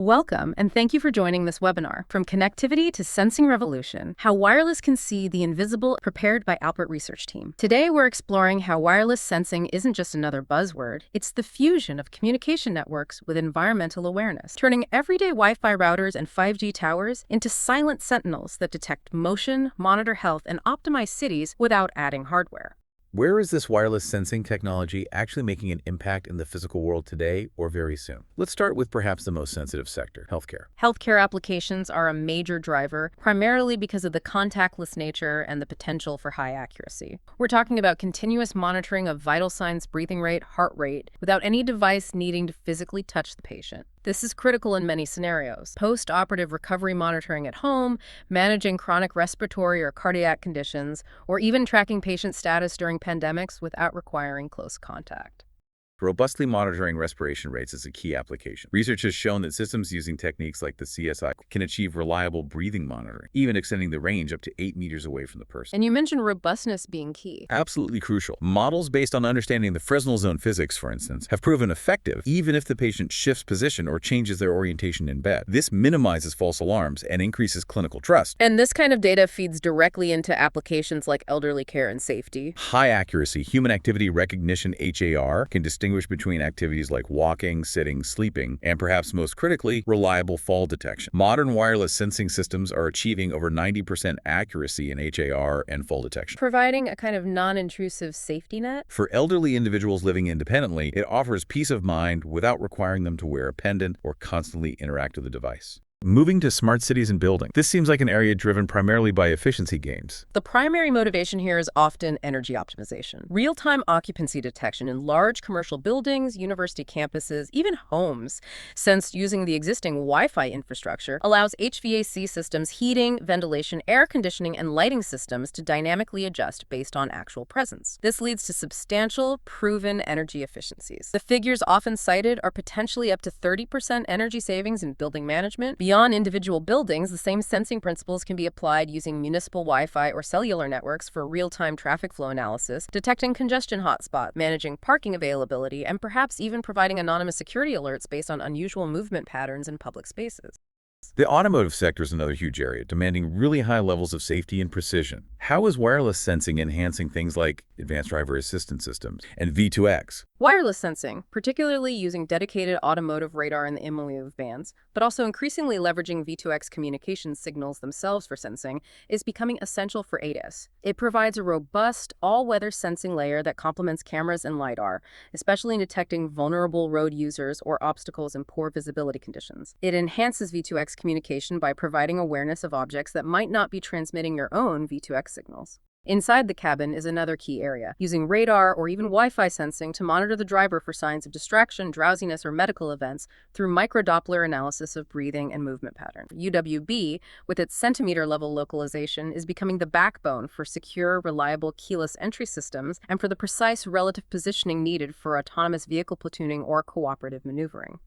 Welcome, and thank you for joining this webinar, From Connectivity to Sensing Revolution, How Wireless Can See the Invisible, prepared by Alpert Research Team. Today, we're exploring how wireless sensing isn't just another buzzword, it's the fusion of communication networks with environmental awareness, turning everyday Wi-Fi routers and 5G towers into silent sentinels that detect motion, monitor health, and optimize cities without adding hardware. Where is this wireless sensing technology actually making an impact in the physical world today or very soon? Let's start with perhaps the most sensitive sector, healthcare. Healthcare applications are a major driver, primarily because of the contactless nature and the potential for high accuracy. We're talking about continuous monitoring of vital signs, breathing rate, heart rate, without any device needing to physically touch the patient. This is critical in many scenarios. Post-operative recovery monitoring at home, managing chronic respiratory or cardiac conditions, or even tracking patient status during pandemics without requiring close contact. Robustly monitoring respiration rates is a key application. Research has shown that systems using techniques like the CSI can achieve reliable breathing monitoring, even extending the range up to 8 meters away from the person. And you mentioned robustness being key. Absolutely crucial. Models based on understanding the Fresnel zone physics, for instance, have proven effective even if the patient shifts position or changes their orientation in bed. This minimizes false alarms and increases clinical trust. And this kind of data feeds directly into applications like elderly care and safety. High accuracy human activity recognition HAR can distinguish between activities like walking, sitting, sleeping, and perhaps most critically, reliable fall detection. Modern wireless sensing systems are achieving over 90% accuracy in HAR and fall detection. Providing a kind of non-intrusive safety net. For elderly individuals living independently, it offers peace of mind without requiring them to wear a pendant or constantly interact with the device. Moving to smart cities and buildings. This seems like an area driven primarily by efficiency gains. The primary motivation here is often energy optimization. Real-time occupancy detection in large commercial buildings, university campuses, even homes, since using the existing Wi-Fi infrastructure allows HVAC systems, heating, ventilation, air conditioning, and lighting systems to dynamically adjust based on actual presence. This leads to substantial, proven energy efficiencies. The figures often cited are potentially up to 30% energy savings in building management. Beyond individual buildings, the same sensing principles can be applied using municipal Wi-Fi or cellular networks for real-time traffic flow analysis, detecting congestion hotspots, managing parking availability, and perhaps even providing anonymous security alerts based on unusual movement patterns in public spaces. The automotive sector is another huge area, demanding really high levels of safety and precision. How is wireless sensing enhancing things like advanced driver assistance systems and V2X? Wireless sensing, particularly using dedicated automotive radar in the mmWave bands, but also increasingly leveraging V2X communication signals themselves for sensing, is becoming essential for ADAS. It provides a robust, all-weather sensing layer that complements cameras and LiDAR, especially in detecting vulnerable road users or obstacles in poor visibility conditions. It enhances V2X communication by providing awareness of objects that might not be transmitting your own V2X signals. Inside the cabin is another key area, using radar or even Wi-Fi sensing to monitor the driver for signs of distraction, drowsiness, or medical events through microdoppler analysis of breathing and movement patterns. UWB, with its centimeter-level localization, is becoming the backbone for secure, reliable keyless entry systems and for the precise relative positioning needed for autonomous vehicle platooning or cooperative maneuvering.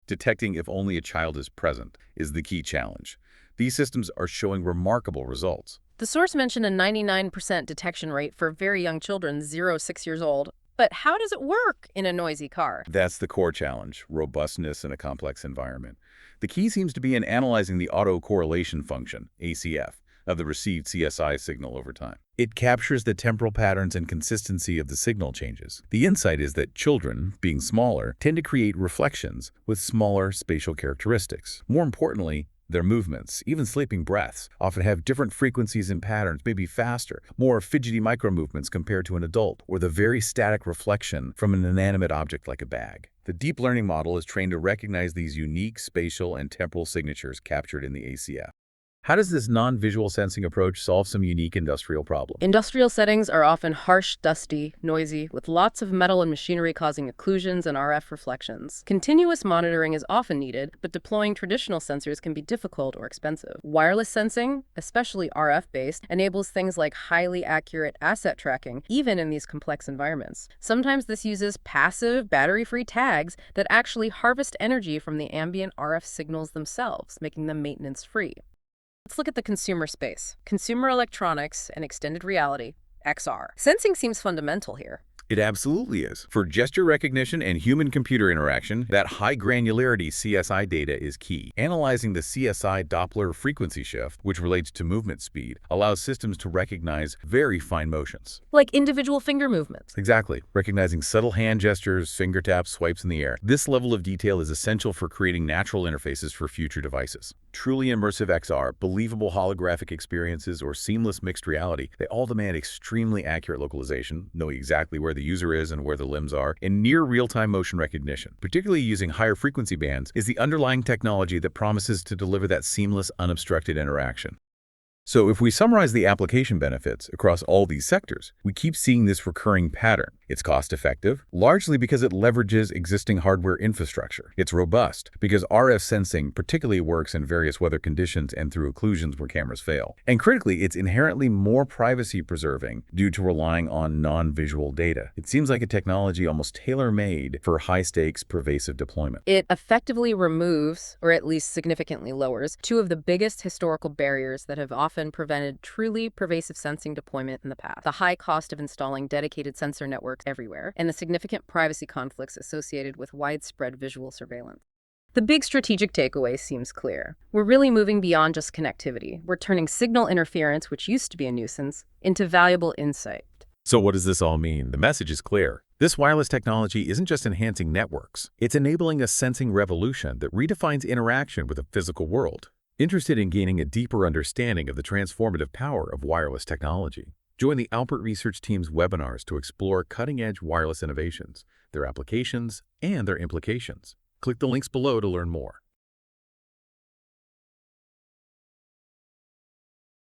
Detecting if only a child is present is the key challenge. These systems are showing remarkable results. The source mentioned a 99% detection rate for very young children, 0 to 6 years old. But how does it work in a noisy car? That's the core challenge, robustness in a complex environment. The key seems to be in analyzing the autocorrelation function, ACF, of the received CSI signal over time. It captures the temporal patterns and consistency of the signal changes. The insight is that children, being smaller, tend to create reflections with smaller spatial characteristics. More importantly, their movements, even sleeping breaths, often have different frequencies and patterns, maybe faster, more fidgety micro-movements compared to an adult, or the very static reflection from an inanimate object like a bag. The deep learning model is trained to recognize these unique spatial and temporal signatures captured in the ACF. How does this non-visual sensing approach solve some unique industrial problems? Industrial settings are often harsh, dusty, noisy, with lots of metal and machinery causing occlusions and RF reflections. Continuous monitoring is often needed, but deploying traditional sensors can be difficult or expensive. Wireless sensing, especially RF-based, enables things like highly accurate asset tracking, even in these complex environments. Sometimes this uses passive, battery-free tags that actually harvest energy from the ambient RF signals themselves, making them maintenance-free. Let's look at the consumer space. Consumer electronics and extended reality, XR. Sensing seems fundamental here. It absolutely is. For gesture recognition and human-computer interaction, that high-granularity CSI data is key. Analyzing the CSI Doppler frequency shift, which relates to movement speed, allows systems to recognize very fine motions. Like individual finger movements. Exactly. Recognizing subtle hand gestures, finger taps, swipes in the air. This level of detail is essential for creating natural interfaces for future devices. Truly immersive XR, believable holographic experiences, or seamless mixed reality, they all demand extremely accurate localization, knowing exactly where the user is and where the limbs are, and near real-time motion recognition. Particularly using higher frequency bands is the underlying technology that promises to deliver that seamless, unobstructed interaction. So if we summarize the application benefits across all these sectors, we keep seeing this recurring pattern. It's cost-effective, largely because it leverages existing hardware infrastructure. It's robust, because RF sensing particularly works in various weather conditions and through occlusions where cameras fail. And critically, it's inherently more privacy-preserving due to relying on non-visual data. It seems like a technology almost tailor-made for high-stakes, pervasive deployment. It effectively removes, or at least significantly lowers, two of the biggest historical barriers that have often prevented truly pervasive sensing deployment in the past: the high cost of installing dedicated sensor networks everywhere, and the significant privacy conflicts associated with widespread visual surveillance. The big strategic takeaway seems clear. We're really moving beyond just connectivity. We're turning signal interference, which used to be a nuisance, into valuable insight. So what does this all mean? The message is clear. This wireless technology isn't just enhancing networks. It's enabling a sensing revolution that redefines interaction with the physical world. Interested in gaining a deeper understanding of the transformative power of wireless technology? Join the Alpert Research Team's webinars to explore cutting-edge wireless innovations, their applications, and their implications. Click the links below to learn more.